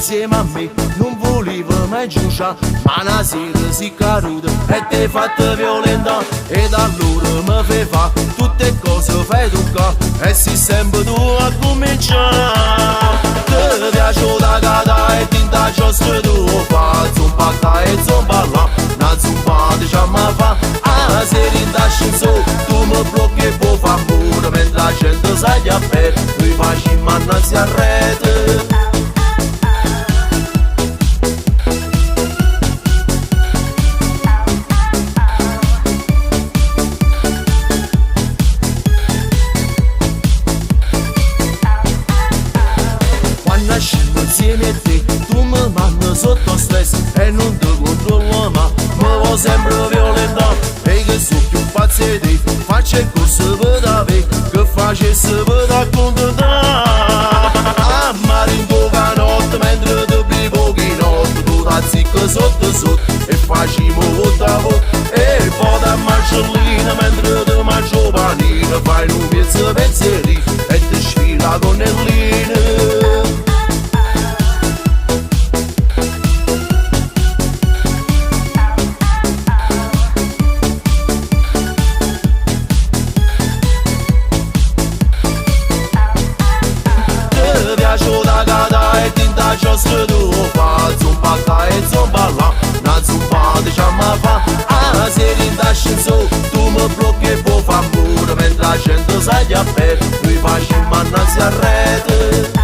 insieme a me, non volevo mai giuciare, ma una sera si caduta e ti hai fatto violenta. Ed allora mi fai fa tutte cose fai tu qua, e sei sempre tu a cominciare. Ti piace da gata e ti intaccio tu fa, zumba qua e zumba là, una zumba diciamo fa. Ah, se rintasci in su, tu mi blocchi e puoi fare amore, mentre la gente sa gli appelli, noi facciamo annanzi a rete. Insieme a te, tu mi mandi sotto stress e non ti controllo ma mi vuoi sempre violentare. E che so più pazzo di te, faccio il corso per da te, che facessi per da accontentare. A mare in poca notte mentre ti bevo che notte, tu da zicca sotto sotto e facciamo volta a volta. E poi da marcellina mentre ti mangio panino, fai un pezzo pensieri e ti sfila con Nellina. Just tu fa, zumba qua e zumba là, una zumba diciamo fa. Ah, se rintasci in su, tu mi blocchi e puoi fare amore, mentre la gente sa gli appelli, noi facciamo annanzi a rete.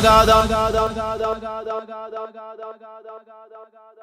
Gada gada gada gada gada gada gada gada gada gada